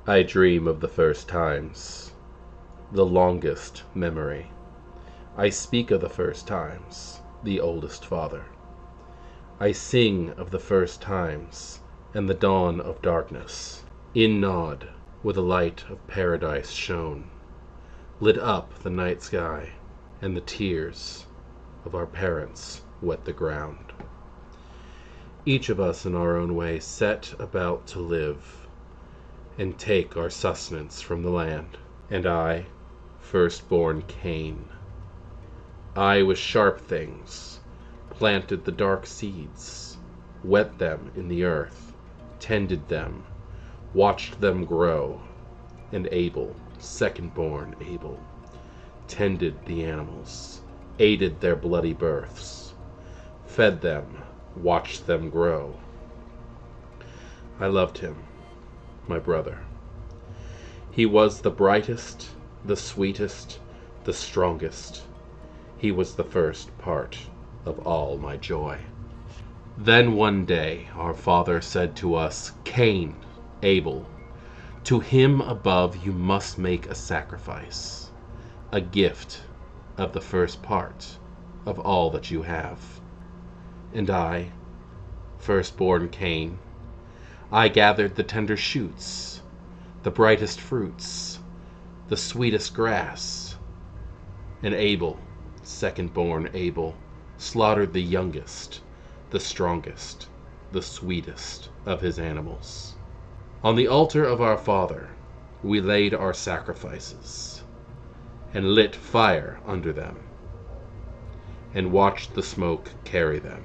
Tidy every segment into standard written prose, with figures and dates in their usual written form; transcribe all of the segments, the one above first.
I dream of the first times, the longest memory. I speak of the first times, the oldest father. I sing of the first times, and the dawn of darkness. In Nod, where the light of paradise shone, lit up the night sky, and the tears of our parents wet the ground. Each of us in our own way set about to live, and take our sustenance from the land. And I, firstborn Cain, I with sharp things planted the dark seeds, wet them in the earth, tended them, watched them grow, and Abel, second-born Abel, tended the animals, aided their bloody births, fed them, watched them grow. I loved him, my brother. He was the brightest, the sweetest, the strongest. He was the first part of all my joy. Then one day our father said to us, Cain, Abel, to him above you must make a sacrifice, a gift of the first part of all that you have. And I, firstborn Cain, I gathered the tender shoots, the brightest fruits, the sweetest grass. And Abel, second-born Abel, slaughtered the youngest, the strongest, the sweetest of his animals. On the altar of our father we laid our sacrifices, and lit fire under them, and watched the smoke carry them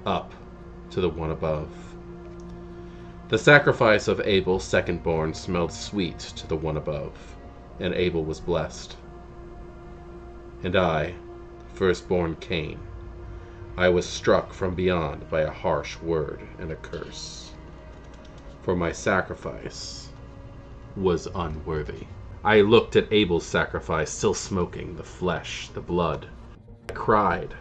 up to the one above. The sacrifice of Abel, second-born, smelled sweet to the one above, and Abel was blessed. And I, firstborn Cain, I was struck from beyond by a harsh word and a curse, for my sacrifice was unworthy. I looked at Abel's sacrifice, still smoking, the flesh, the blood. I cried,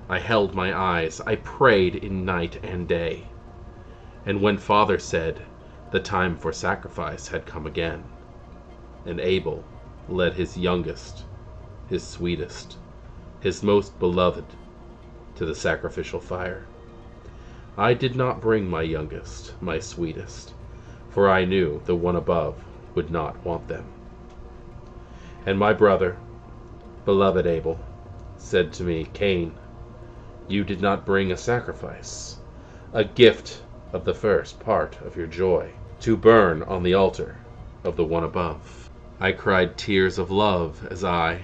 I held my eyes, I prayed in night and day. And when Father said the time for sacrifice had come again, and Abel led his youngest, his sweetest, his most beloved to the sacrificial fire, I did not bring my youngest, my sweetest, for I knew the one above would not want them. And my brother, beloved Abel, said to me, Cain, you did not bring a sacrifice, a gift of the first part of your joy, to burn on the altar of the one above. I cried tears of love as I,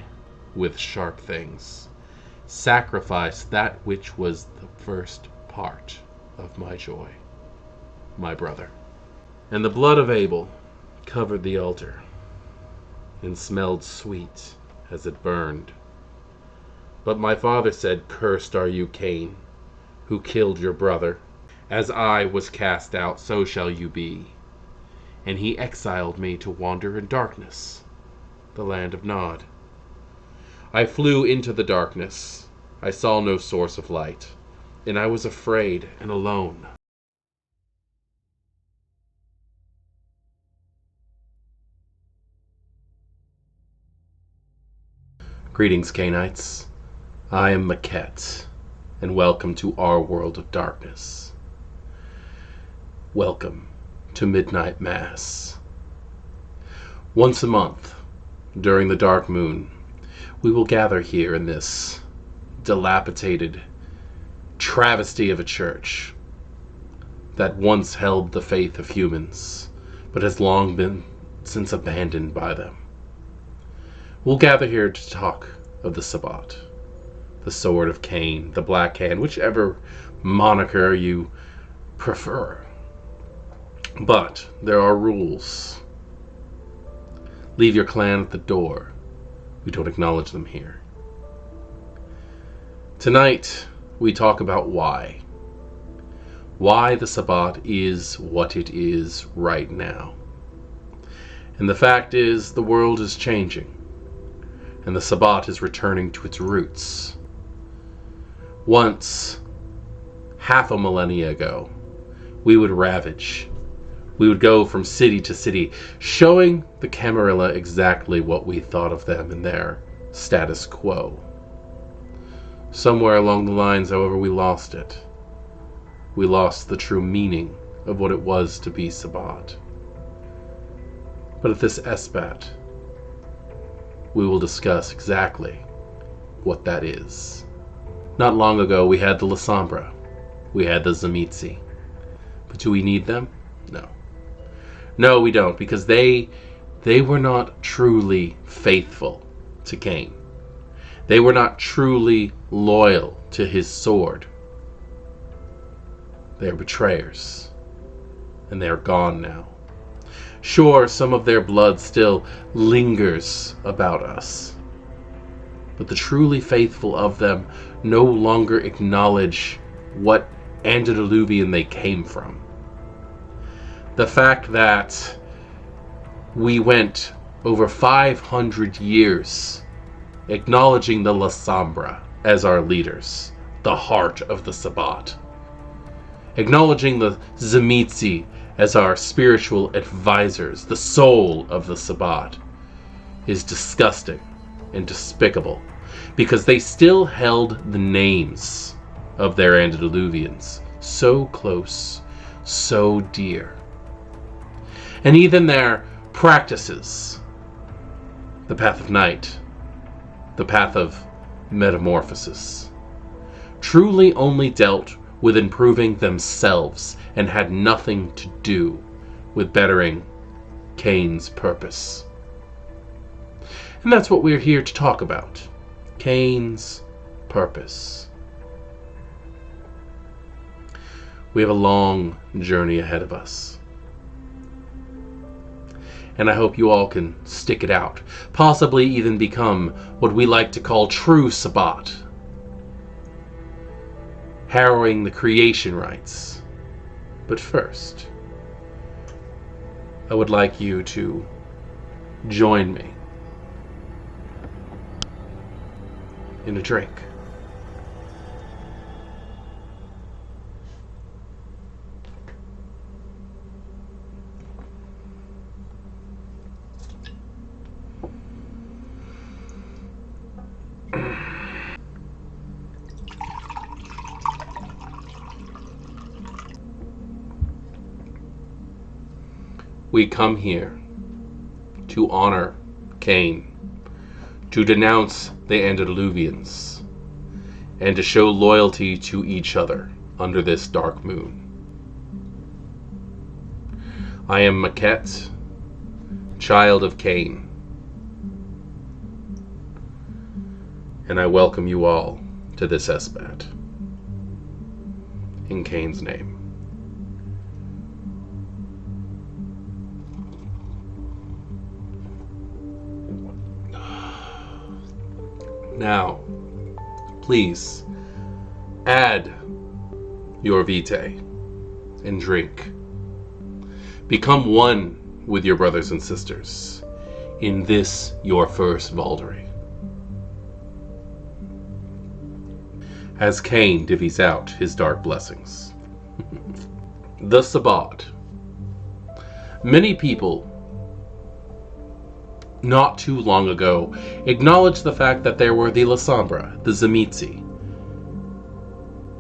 with sharp things, sacrificed that which was the first part of my joy, my brother. And the blood of Abel covered the altar, and smelled sweet as it burned. But my father said, Cursed are you, Cain, who killed your brother. As I was cast out, so shall you be. And he exiled me to wander in darkness, the land of Nod. I flew into the darkness. I saw no source of light, and I was afraid and alone. Greetings, Cainites. I am Maquette, and welcome to our world of darkness. Welcome to Midnight Mass. Once a month, during the dark moon, we will gather here in this dilapidated travesty of a church that once held the faith of humans, but has long been since abandoned by them. We'll gather here to talk of the Sabbat, the sword of Cain, the black hand, whichever moniker you prefer. But there are rules. Leave your clan at the door. We don't acknowledge them here. Tonight, we talk about why. Why the Sabbat is what it is right now. And the fact is, the world is changing, and the Sabbat is returning to its roots. Once, half a millennia ago, we would ravage We would go from city to city, showing the Camarilla exactly what we thought of them and their status quo. Somewhere along the lines, however, we lost it. We lost the true meaning of what it was to be Sabbat. But at this esbat, we will discuss exactly what that is. Not long ago, we had the Lasombra. We had the Tzimisce. But do we need them? No. No, we don't, because they were not truly faithful to Cain. They were not truly loyal to his sword. They are betrayers, and they are gone now. Sure, some of their blood still lingers about us, but the truly faithful of them no longer acknowledge what antediluvian they came from. The fact that we went over 500 years acknowledging the Lasombra as our leaders, the heart of the Sabbat, acknowledging the Tzimisce as our spiritual advisors, the soul of the Sabbat, is disgusting and despicable, because they still held the names of their antediluvians so close, so dear. And even their practices, the path of night, the path of metamorphosis, truly only dealt with improving themselves and had nothing to do with bettering Cain's purpose. And that's what we're here to talk about. Cain's purpose. We have a long journey ahead of us. And I hope you all can stick it out. Possibly even become what we like to call true Sabbat. Harrowing the creation rites. But first, I would like you to join me in a drink. We come here to honor Cain, to denounce the antediluvians, and to show loyalty to each other under this dark moon. I am Maquette, child of Cain, and I welcome you all to this esbat, in Cain's name. Now, please, add your vitae and drink. Become one with your brothers and sisters in this your first Vaulderie. As Cain divvies out his dark blessings. The Sabbat. Many people not too long ago acknowledged the fact that there were the Lasombra, the Tzimisce,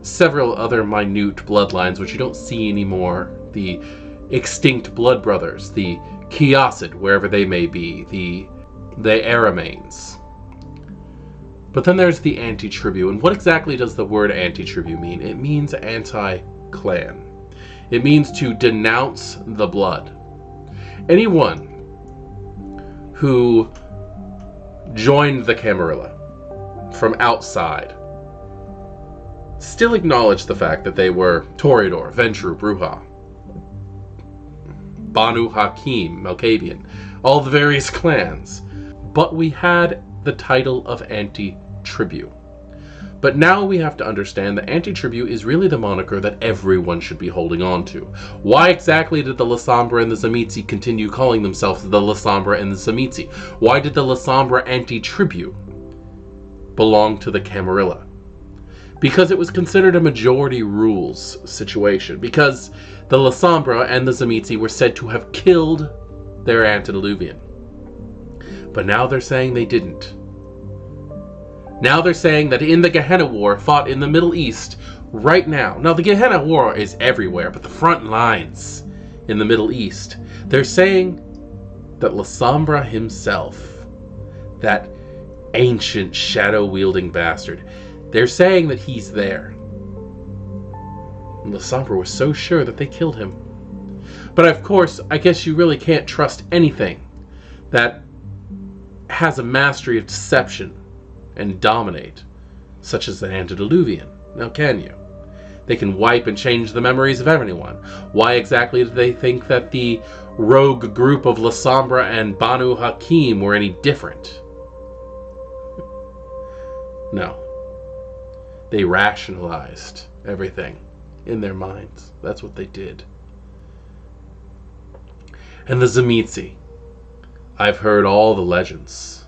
several other minute bloodlines which you don't see anymore, the extinct blood brothers, the Chiasid, wherever they may be, the Aramanes. But then there's the anti-tribune. And what exactly does the word anti-tribune mean? It means anti-clan. It means to denounce the blood. Anyone who joined the Camarilla from outside still acknowledged the fact that they were Toreador, Ventru, Bruja, Banu Hakim, Melkabian, all the various clans. But we had the title of anti-tribune. But now we have to understand that anti-tribune is really the moniker that everyone should be holding on to. Why exactly did the Lasombra and the Tzimisce continue calling themselves the Lasombra and the Tzimisce? Why did the Lasombra anti-tribune belong to the Camarilla? because it was considered a majority rules situation, because the Lasombra and the Tzimisce were said to have killed their antediluvian. But now they're saying they didn't. Now they're saying that in the Gehenna War fought in the Middle East right now. Now the Gehenna War is everywhere, but the front lines in the Middle East, they're saying that Lasombra himself, that ancient shadow-wielding bastard, they're saying that he's there. And Lasombra was so sure that they killed him. But of course, I guess you really can't trust anything that has a mastery of deception and dominate, such as the antediluvian. Now can you? They can wipe and change the memories of anyone. Why exactly do they think that the rogue group of Lasombra and Banu Hakim were any different? No. They rationalized everything in their minds. That's what they did. And the Tzimisce. I've heard all the legends.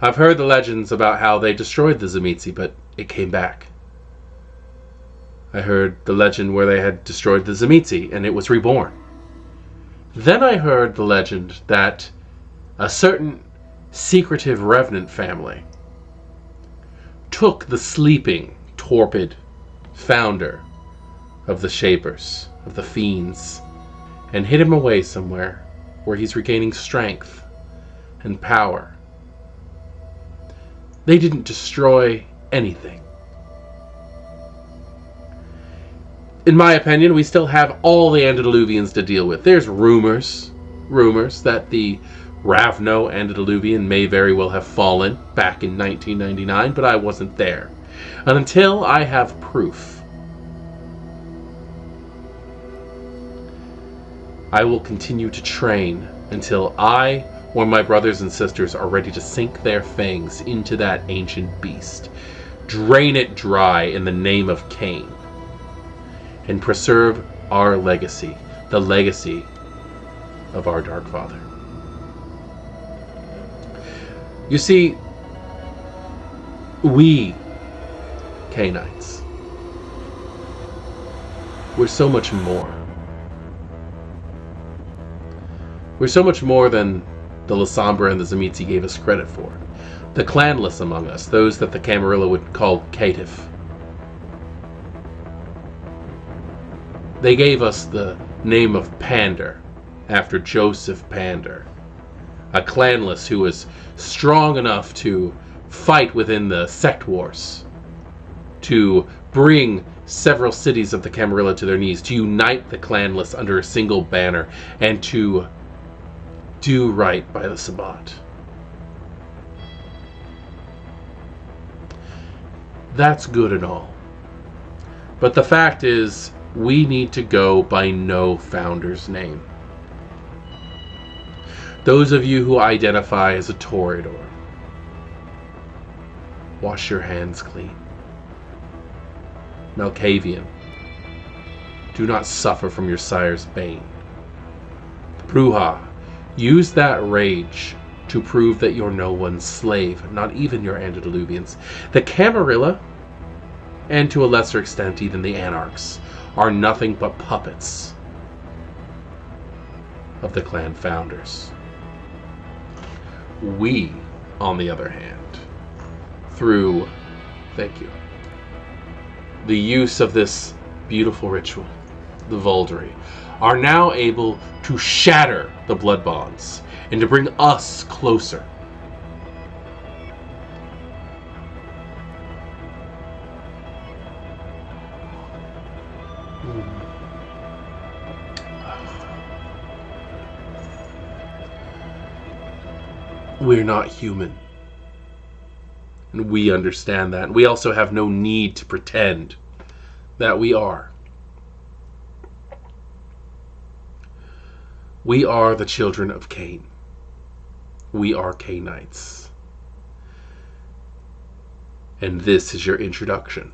I've heard the legends about how they destroyed the Tzimisce, but it came back. I heard the legend where they had destroyed the Tzimisce and it was reborn. Then I heard the legend that a certain secretive revenant family took the sleeping, torpid founder of the Shapers, of the Fiends, and hid him away somewhere where he's regaining strength and power. They didn't destroy anything. In my opinion, we still have all the antediluvians to deal with. There's rumors that the Ravno antediluvian may very well have fallen back in 1999, but I wasn't there. And until I have proof, I will continue to train until I or my brothers and sisters are ready to sink their fangs into that ancient beast, drain it dry in the name of Cain, and preserve our legacy, the legacy of our Dark Father. You see, we, Cainites, we're so much more. We're so much more than the Lasombra and the Tzimisce gave us credit for. The clanless among us, those that the Camarilla would call caitiff, they gave us the name of Pander, after Joseph Pander, a clanless who was strong enough to fight within the sect wars, to bring several cities of the Camarilla to their knees, to unite the clanless under a single banner, and to do right by the Sabbat. That's good and all. But the fact is, we need to go by no founder's name. Those of you who identify as a Toreador, wash your hands clean. Malkavian, do not suffer from your sire's bane. Bruja, use that rage to prove that you're no one's slave, not even your antediluvians. The Camarilla, and to a lesser extent even the Anarchs, are nothing but puppets of the clan founders. We, on the other hand, through, the use of this beautiful ritual, the Vaulderie, are now able to shatter the blood bonds and to bring us closer. We're not human. And we understand that. We also have no need to pretend that we are. We are the children of Cain. We are Cainites. And this is your introduction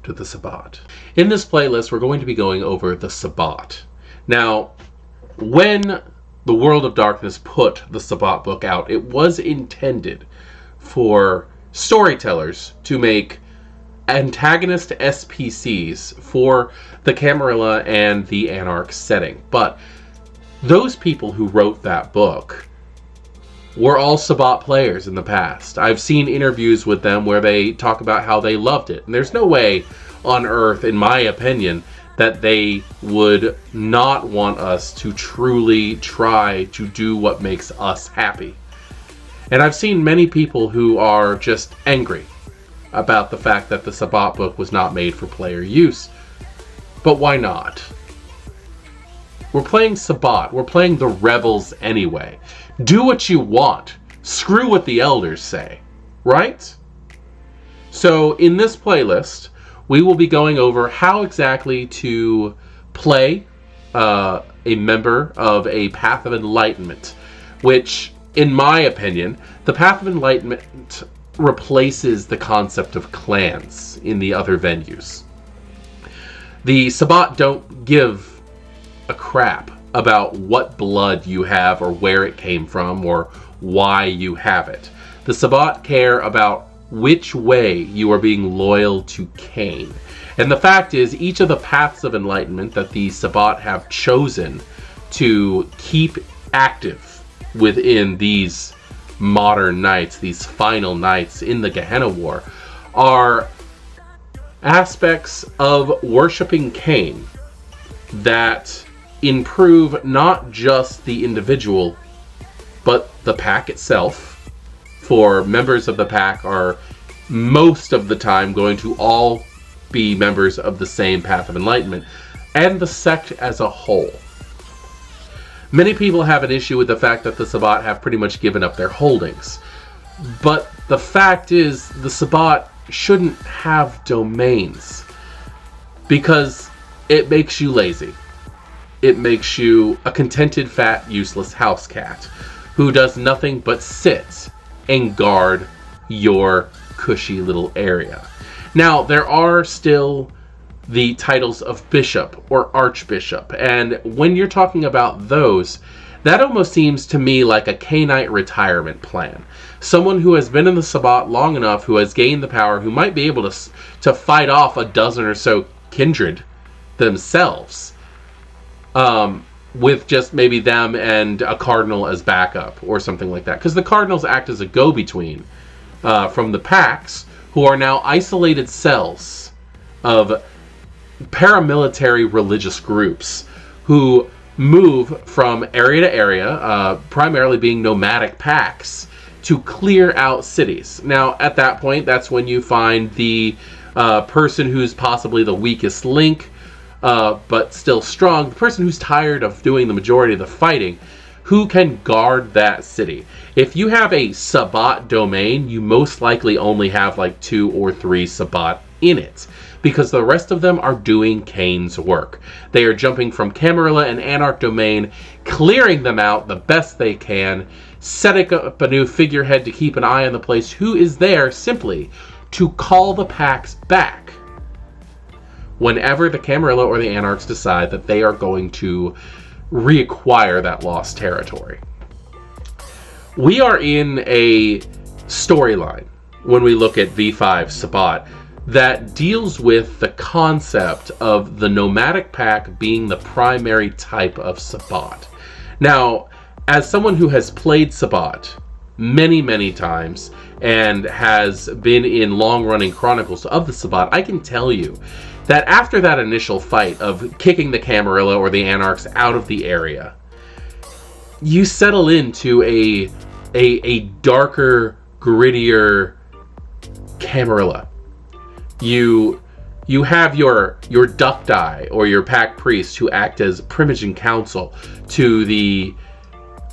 to the Sabbat. In this playlist, we're going to be going over the Sabbat. Now, when the World of Darkness put the Sabbat book out, it was intended for storytellers to make antagonist SPCs for the Camarilla and the Anarch setting. But those people who wrote that book were all Sabbat players in the past. I've seen interviews with them where they talk about how they loved it. And there's no way on earth, in my opinion, that they would not want us to truly try to do what makes us happy. And I've seen many people who are just angry about the fact that the Sabbat book was not made for player use. But why not? We're playing Sabbat. We're playing the rebels anyway. Do what you want. Screw what the elders say. Right? So in this playlist, we will be going over how exactly to play a member of a Path of Enlightenment, which, in my opinion, the Path of Enlightenment replaces the concept of clans in the other venues. The Sabbat don't give a crap about what blood you have or where it came from or why you have it. The Sabbat care about which way you are being loyal to Cain. And the fact is, each of the paths of enlightenment that the Sabbat have chosen to keep active within these modern nights, these final nights in the Gehenna War, are aspects of worshiping Cain that improve not just the individual, but the pack itself. For members of the pack are most of the time going to all be members of the same Path of Enlightenment, and the sect as a whole. Many people have an issue with the fact that the Sabbat have pretty much given up their holdings. But the fact is, the Sabbat shouldn't have domains, because it makes you lazy. It makes you a contented, fat, useless house cat who does nothing but sit and guard your cushy little area. Now, there are still the titles of bishop or archbishop, and when you're talking about those, that almost seems to me like a Cainite retirement plan. Someone who has been in the Sabbat long enough, who has gained the power, who might be able to fight off a dozen or so kindred themselves, with just maybe them and a cardinal as backup or something like that. Because the cardinals act as a go-between from the packs, who are now isolated cells of paramilitary religious groups who move from area to area, primarily being nomadic packs, to clear out cities. Now, at that point, that's when you find the person who's possibly the weakest link, but still strong, the person who's tired of doing the majority of the fighting, who can guard that city. If you have a Sabbat domain, you most likely only have like 2 or 3 Sabbat in it, because the rest of them are doing Cain's work. They are jumping from Camarilla and Anarch domain, clearing them out the best they can, setting up a new figurehead to keep an eye on the place, who is there simply to call the packs back whenever the Camarilla or the Anarchs decide that they are going to reacquire that lost territory. We are in a storyline when we look at V5 Sabbat that deals with the concept of the nomadic pack being the primary type of Sabbat. Now, as someone who has played Sabbat many, many times and has been in long-running chronicles of the Sabbat, I can tell you that after that initial fight of kicking the Camarilla or the Anarchs out of the area, you settle into a darker, grittier Camarilla. You have your ducti or your pack priests who act as primogen council to the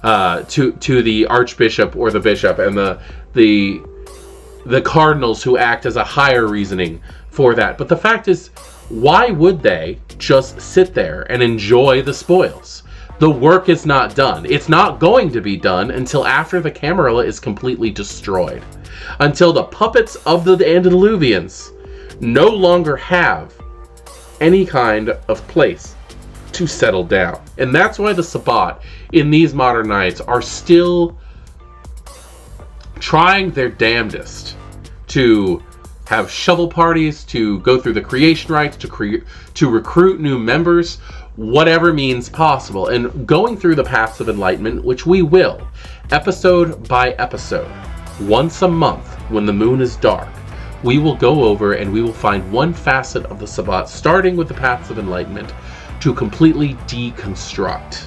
archbishop or the bishop, and the cardinals who act as a higher reasoning for that. But the fact is, why would they just sit there and enjoy the spoils? The work is not done. It's not going to be done until after the Camarilla is completely destroyed. Until the puppets of the antediluvians no longer have any kind of place to settle down. And that's why the Sabbat in these modern nights are still trying their damnedest to have shovel parties, to go through the creation rites, to recruit new members, whatever means possible. And going through the paths of enlightenment, which we will, episode by episode, once a month when the moon is dark, we will go over and we will find one facet of the Sabbat, starting with the paths of enlightenment, to completely deconstruct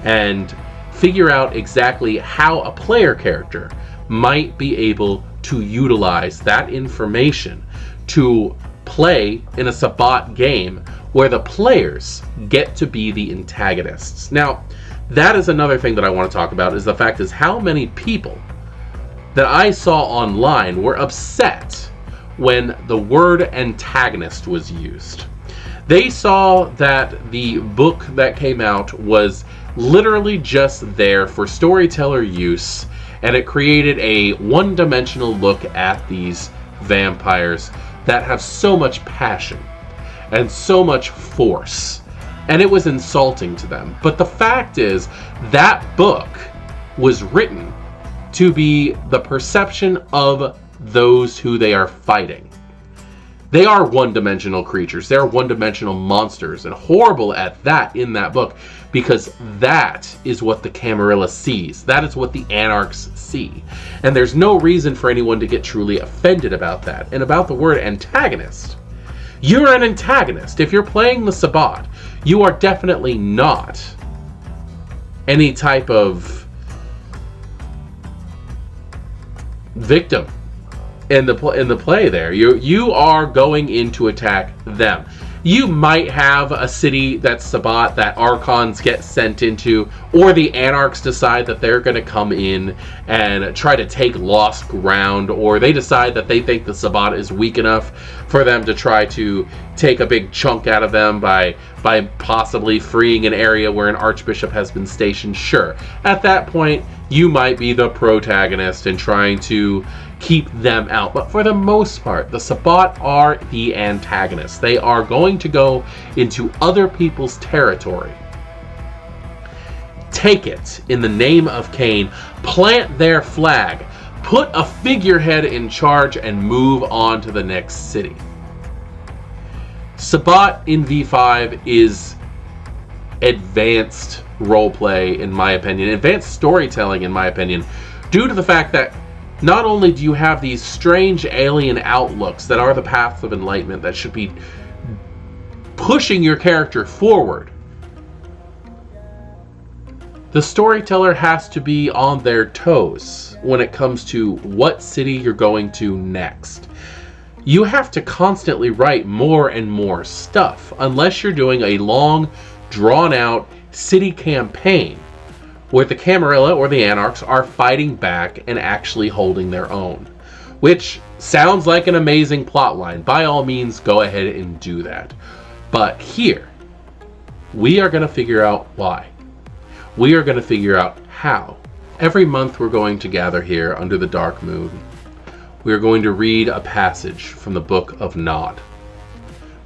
and figure out exactly how a player character might be able to utilize that information to play in a Sabbat game where the players get to be the antagonists. Now, that is another thing that I want to talk about, is the fact is how many people that I saw online were upset when the word antagonist was used. They saw that the book that came out was literally just there for storyteller use, and it created a one-dimensional look at these vampires that have so much passion and so much force, and it was insulting to them. But the fact is, that book was written to be the perception of those who they are fighting. They are one-dimensional creatures. They're one-dimensional monsters, and horrible at that in that book, because that is what the Camarilla sees. That is what the Anarchs see. And there's no reason for anyone to get truly offended about that. And about the word antagonist, you're an antagonist. If you're playing the Sabbat, you are definitely not any type of victim in the play there. You are going in to attack them. You might have a city that's Sabbat that Archons get sent into, or the Anarchs decide that they're going to come in and try to take lost ground, or they decide that they think the Sabbat is weak enough for them to try to take a big chunk out of them by possibly freeing an area where an archbishop has been stationed. Sure, at that point, you might be the protagonist in trying to keep them out. But for the most part, the Sabbat are the antagonists. They are going to go into other people's territory, take it in the name of Cain, plant their flag, put a figurehead in charge, and move on to the next city. Sabbat in V5 is advanced roleplay, in my opinion, advanced storytelling, in my opinion, due to the fact that not only do you have these strange alien outlooks that are the paths of enlightenment that should be pushing your character forward, the storyteller has to be on their toes when it comes to what city you're going to next. You have to constantly write more and more stuff unless you're doing a long, drawn-out city campaign where the Camarilla or the Anarchs are fighting back and actually holding their own. Which sounds like an amazing plotline. By all means, go ahead and do that. But here, we are going to figure out why. We are going to figure out how. Every month we're going to gather here under the dark moon. We are going to read a passage from the book of Nod,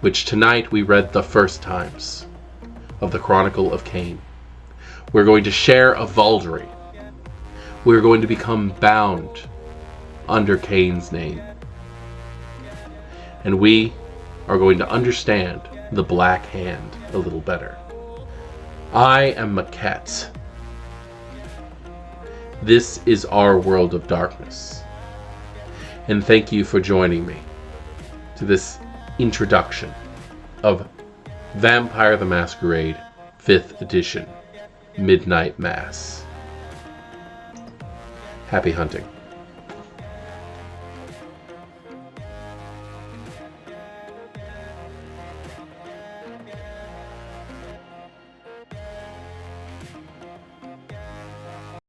which tonight we read the first times of the chronicle of Cain. We're going to share a Vaulderie. We're going to become bound under Cain's name. And we are going to understand the Black Hand a little better. I am Maquette. This is our world of darkness. And thank you for joining me to this introduction of Vampire the Masquerade 5th edition. Midnight Mass. Happy hunting.